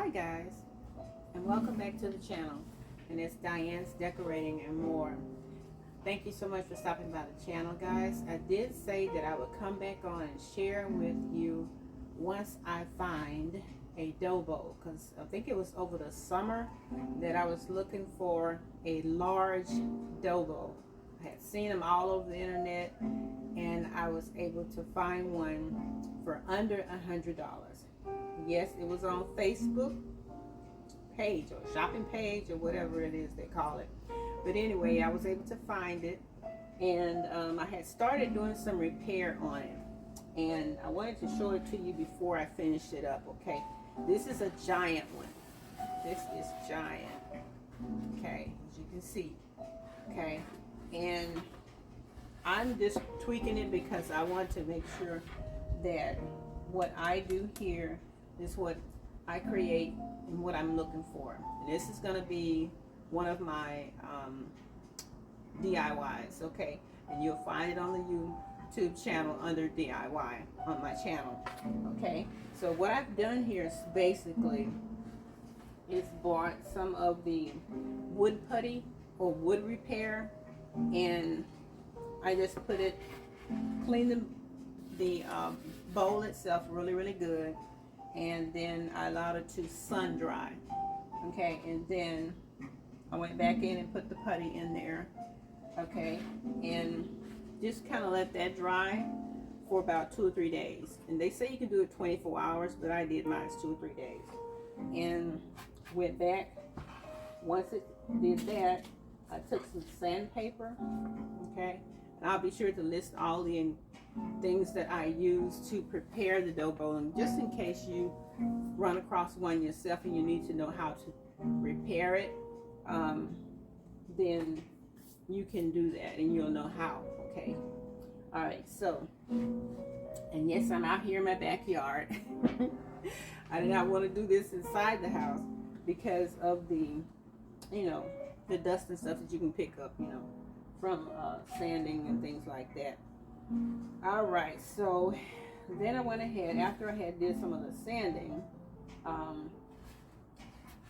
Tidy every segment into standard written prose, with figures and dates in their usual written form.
Hi guys, and welcome back to the channel, and it's Diane's Decorating and More. Thank you so much for stopping by the channel, guys. I did say that I would come back on and share with you once I find a dough bowl, because I think it was over the summer that I was looking for a large dough bowl. I had seen them all over the internet, and I was able to find one for under $100. Yes, it was on Facebook page or shopping page or whatever it is they call it. But anyway, I was able to find it, and I had started doing some repair on it, and I wanted to show it to you before I finished it up. Okay, this is a giant one. This is giant. Okay, as you can see. Okay, and I'm just tweaking it because I want to make sure that what I do here is what I create and what I'm looking for. And this is going to be one of my DIYs, okay? And you'll find it on the YouTube channel under DIY on my channel, okay? So what I've done here is basically bought some of the wood putty or wood repair, and I just clean the bowl itself really good, and then I allowed it to sun dry. Okay, and then I went back in and put the putty in there. Okay, and just kind of let that dry for about 2 or 3 days. And they say you can do it 24 hours, but I did mine 2 or 3 days. And went back. Once it did that, I took some sandpaper. Okay, and I'll be sure to list all the things that I use to prepare the dough bowl, and just in case you run across one yourself and you need to know how to repair it, then you can do that and you'll know how. Okay, all right, so, and yes, I'm out here in my backyard. I did not want to do this inside the house because of the the dust and stuff that you can pick up from sanding and things like that. All right, so then I went ahead, after I had did some of the sanding,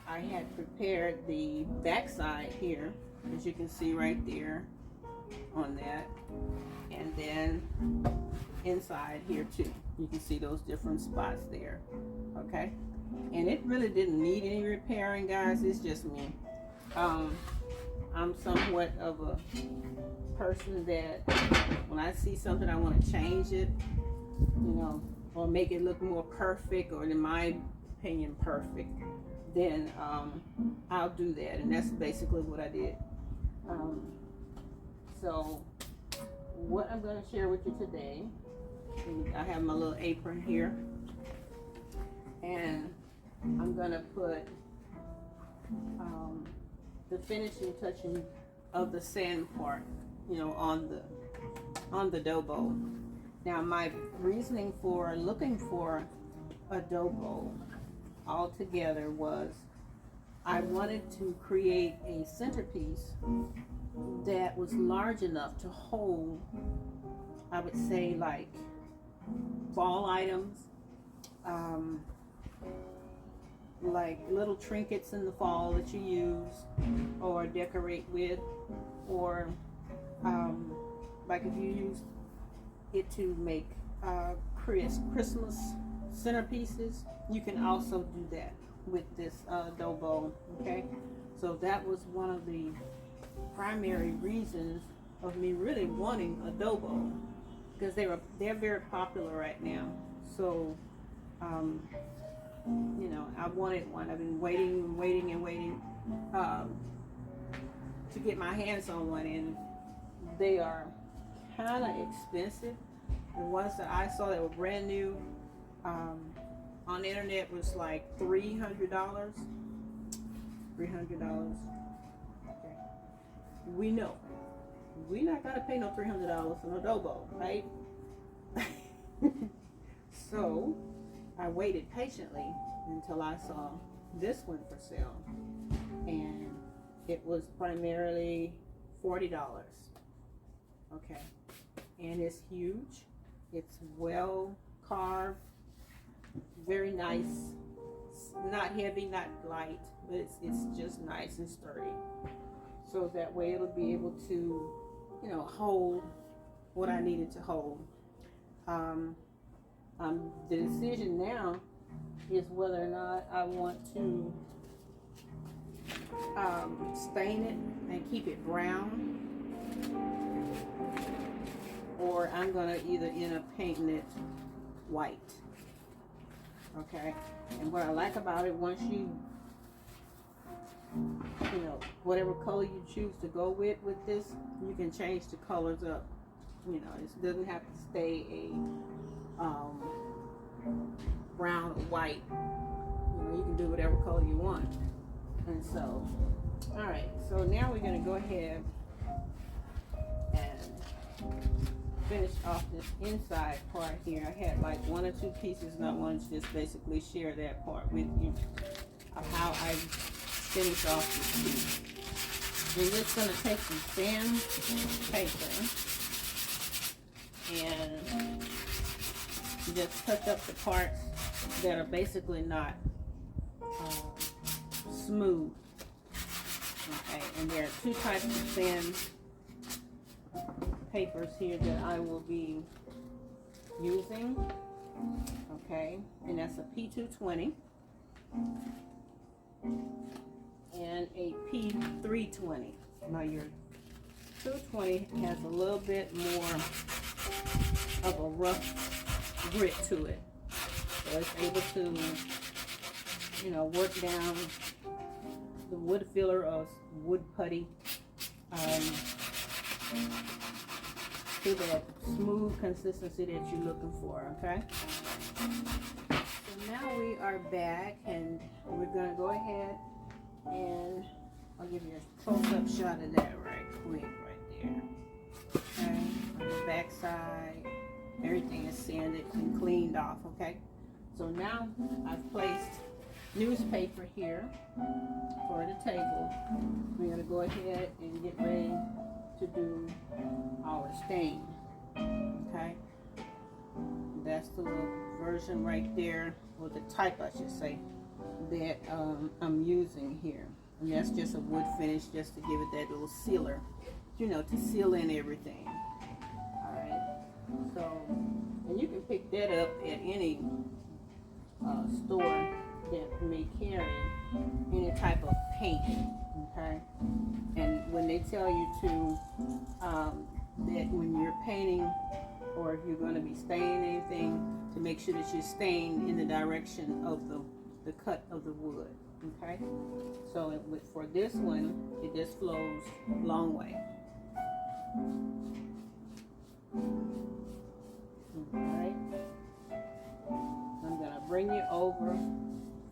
I had prepared the backside here, as you can see right there on that, and then inside here too. You can see those different spots there, okay? And it really didn't need any repairing, guys. It's just me. I'm somewhat of a person that when I see something I want to change it, or make it look more perfect, or in my opinion perfect, then I'll do that, and that's basically what I did. So what I'm going to share with you today, I have my little apron here, and I'm going to put the finishing touching of the sand part on the dough bowl. Now, my reasoning for looking for a dough bowl altogether was I wanted to create a centerpiece that was large enough to hold, I would say, like fall items, like little trinkets in the fall that you use or decorate with, or like if you use it to make Christmas centerpieces, you can also do that with this dough bowl. Okay, so that was one of the primary reasons of me really wanting a dough bowl, because they're very popular right now. So I wanted one. I've been waiting to get my hands on one, and they are kind of expensive. The ones that I saw that were brand new on the internet was like $300. $300. Okay. We know we're not gonna pay no $300 for no dough bowl, right? So I waited patiently until I saw this one for sale, and it was primarily $40. Okay, and it's huge. It's well carved, very nice It's not heavy, not light, but it's just nice and sturdy. So that way it'll be able to, you know, hold what I needed to hold. The decision now is whether or not I want to stain it and keep it brown, or I'm gonna either end up painting it white. Okay, and what I like about it, once you know, whatever color you choose to go with this, you can change the colors up. You know, it doesn't have to stay a brown or white. You know, you can do whatever color you want. And so, all right, so now we're going to go ahead and finish off this inside part here. I had like 1 or 2 pieces, and I wanted to just basically share that part with you of how I finish off this piece. We're just going to take some sand paper and just touch up the parts that are basically not smooth. Okay, and there are 2 types of sand papers here that I will be using. Okay, and that's a P220 and a P320. Now your 220 has a little bit more of a rough grit to it, so it's able to, you know, work down the wood filler or wood putty to that smooth consistency that you're looking for. Okay, so now we are back, and we're going to go ahead and I'll give you a close-up shot of that right quick right there. Okay, on the back side, everything is sanded and cleaned off. Okay, so now I've placed newspaper here for the table. We're going to go ahead and get ready to do our stain. Okay, that's the little version right there, or the type I should say, that I'm using here. And that's just a wood finish, just to give it that little sealer, you know, to seal in everything. Alright, so, and you can pick that up at any store that may carry any type of paint. Okay, and when they tell you to that when you're painting, or if you're going to be staining anything, to make sure that you're staining in the direction of the cut of the wood. Okay, so for this one, it just flows a long way. Alright, I'm going to bring you over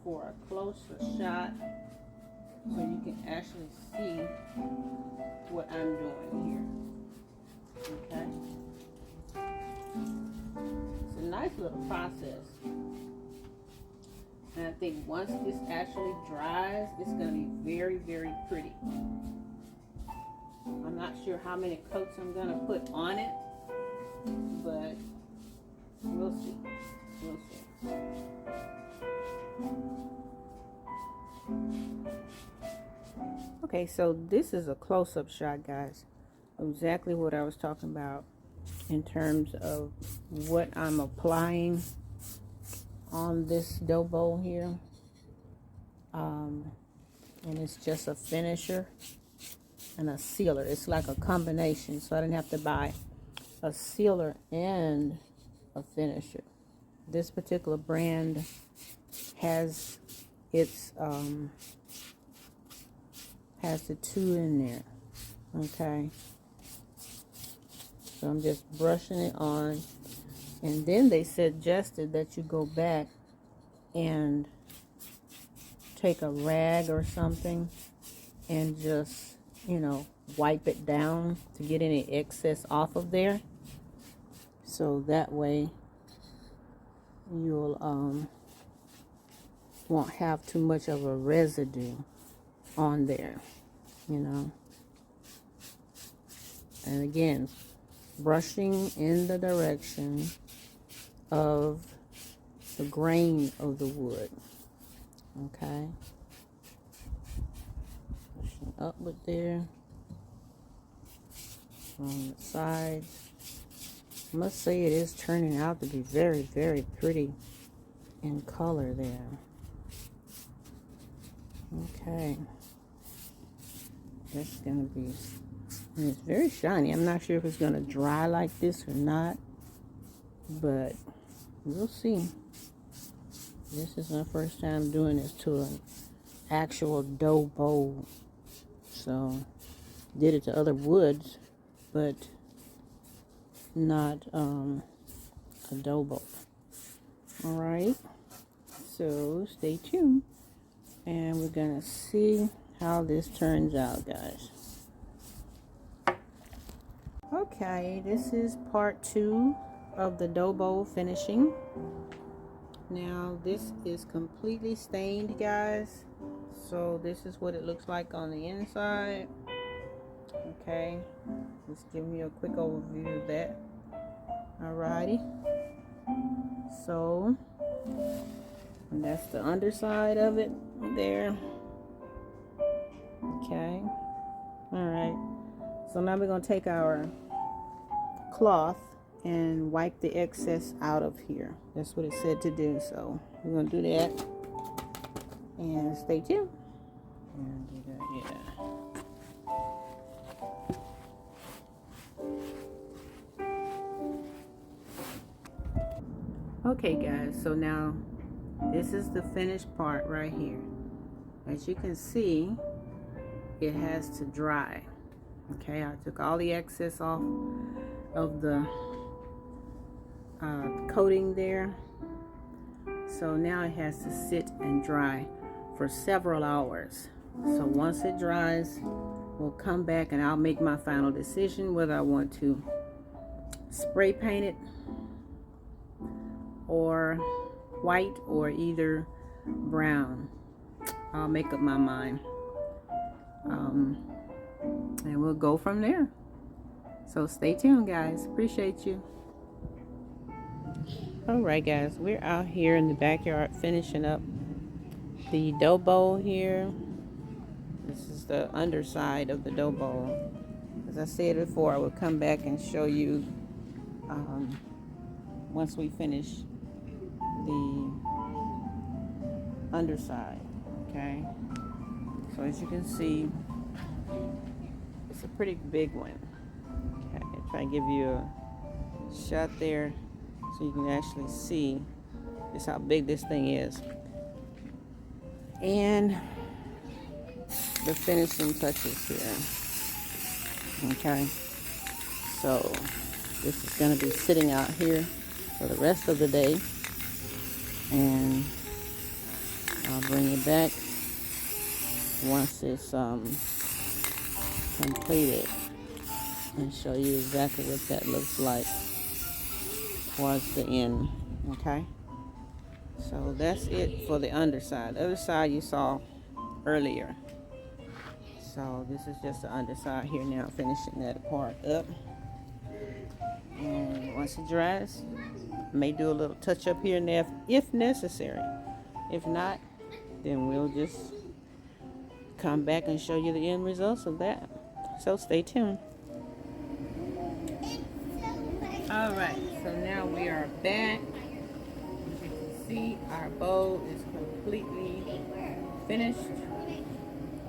for a closer shot so you can actually see what I'm doing here. Okay, it's a nice little process, and I think once this actually dries, it's going to be very, very pretty. I'm not sure how many coats I'm going to put on it, but we'll see. We'll see. Okay, so this is a close-up shot, guys. Exactly what I was talking about in terms of what I'm applying on this dough bowl here. And it's just a finisher and a sealer. It's like a combination, so I didn't have to buy a sealer and a finisher. This particular brand has its has the 2 in there. Okay, so I'm just brushing it on, and then they suggested that you go back and take a rag or something and just, you know, wipe it down to get any excess off of there, so that way you'll won't have too much of a residue on there, you know. And again, brushing in the direction of the grain of the wood. Okay. Pushing upward there. On the sides. I must say it is turning out to be very, very pretty in color there. Okay. That's going to be, and it's very shiny. I'm not sure if it's going to dry like this or not, but we'll see. This is my first time doing this to an actual dough bowl. So, did it to other woods, but not a dough bowl. Alright, so stay tuned, and we're gonna see how this turns out, guys. Okay, this is part 2 of the dough bowl finishing. Now this is completely stained, guys, so this is what it looks like on the inside. Okay, just giving you a quick overview of that. Alrighty, so and that's the underside of it there. Okay, alright, so now we're going to take our cloth and wipe the excess out of here. That's what it said to do, so we're going to do that, and stay tuned. And do that, yeah. Okay guys, so now this is the finished part right here. As you can see, it has to dry. Okay, I took all the excess off of the coating there. So now it has to sit and dry for several hours. So once it dries, we'll come back and I'll make my final decision whether I want to spray paint it or white or either brown. I'll make up my mind, and we'll go from there. So stay tuned, guys. Appreciate you. Alright guys, we're out here in the backyard finishing up the dough bowl here. This is the underside of the dough bowl. As I said before, I will come back and show you once we finish the underside. Okay, so as you can see, it's a pretty big one. Okay, I'll try and give you a shot there so you can actually see just how big this thing is, and the finishing touches here. Okay, so this is going to be sitting out here for the rest of the day, and I'll bring it back once it's completed and show you exactly what that looks like towards the end. Okay, so that's it for the underside. The other side you saw earlier. So this is just the underside here now, finishing that part up. And once it dries, I may do a little touch up here and there if necessary. If not, then we'll just come back and show you the end results of that. So stay tuned. Alright, so now we are back. As you can see, our bowl is completely finished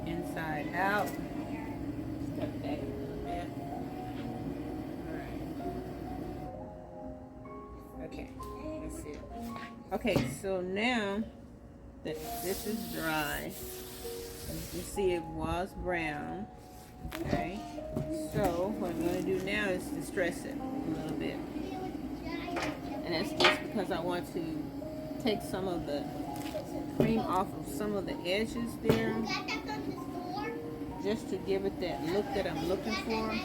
inside out. Step back a little bit. Alright. Okay, that's it. Okay, so now that this is dry, as you can see, it was brown. Okay, so what I'm going to do now is distress it a little bit, and that's just because I want to take some of the cream off of some of the edges there, just to give it that look that I'm looking for. I'm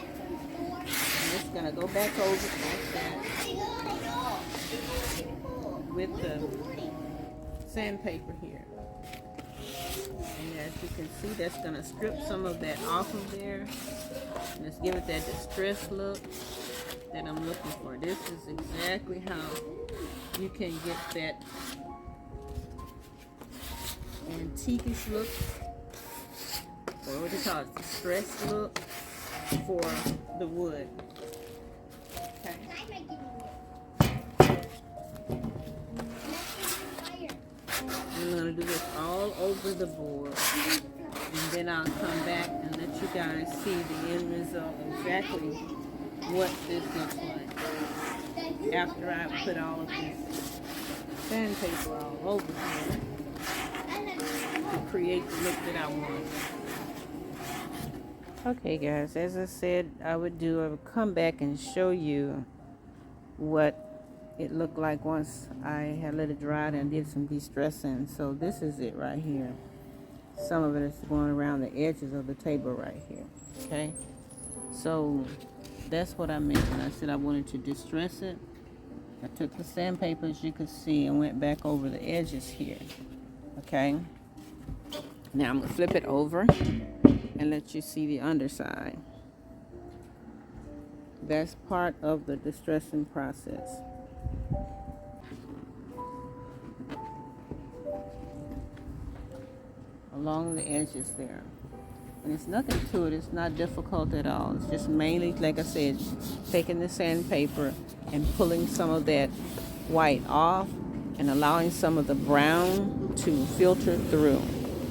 just going to go back over it like that with the sandpaper here. And as you can see, that's going to strip some of that off of there. Just give it that distressed look that I'm looking for. This is exactly how you can get that. And antique-ish look, or what they call it, distressed look for the wood. Okay. I'm going to do this all over the board, and then I'll come back and let you guys see the end result, exactly what this looks like after I put all of this sandpaper all over here to create the look that I want. Okay guys, as I said I would come back and show you what it looked like once I had let it dry and did some de-stressing. So this is it right here. Some of it is going around the edges of the table right here. Okay, so that's what I meant when I said I wanted to distress it. I took the sandpaper, as you can see, and went back over the edges here. Okay, now I'm gonna flip it over and let you see the underside. That's part of the distressing process. Along the edges there. And it's nothing to it, it's not difficult at all. It's just mainly, like I said, taking the sandpaper and pulling some of that white off and allowing some of the brown to filter through.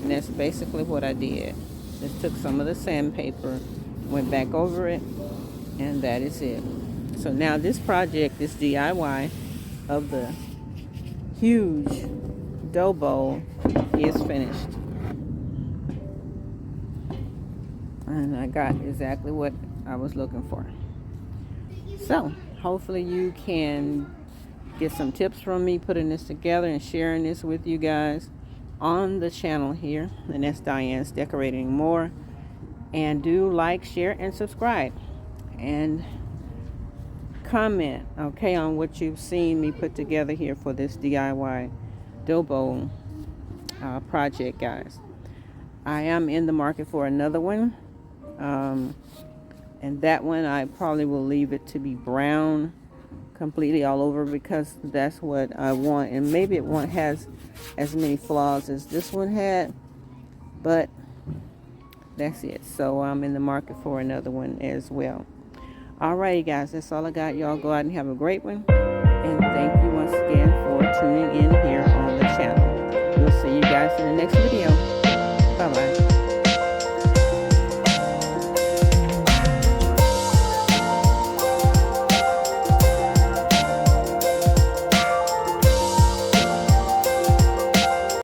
And that's basically what I did. Just took some of the sandpaper, went back over it, and that is it. So now this project, this DIY of the huge dough bowl is finished. And I got exactly what I was looking for. So hopefully you can get some tips from me putting this together and sharing this with you guys on the channel here, and that's Diane's Decorating More. And do like, share, and subscribe, and comment, okay, on what you've seen me put together here for this DIY dough bowl project, guys. I am in the market for another one, and that one I probably will leave it to be brown completely all over, because that's what I want, and maybe it won't has as many flaws as this one had, but that's it. So I'm in the market for another one as well. Alrighty guys, that's all I got. Y'all go out and have a great one, and thank you once again for tuning in here on the channel. We'll see you guys in the next video. Bye bye.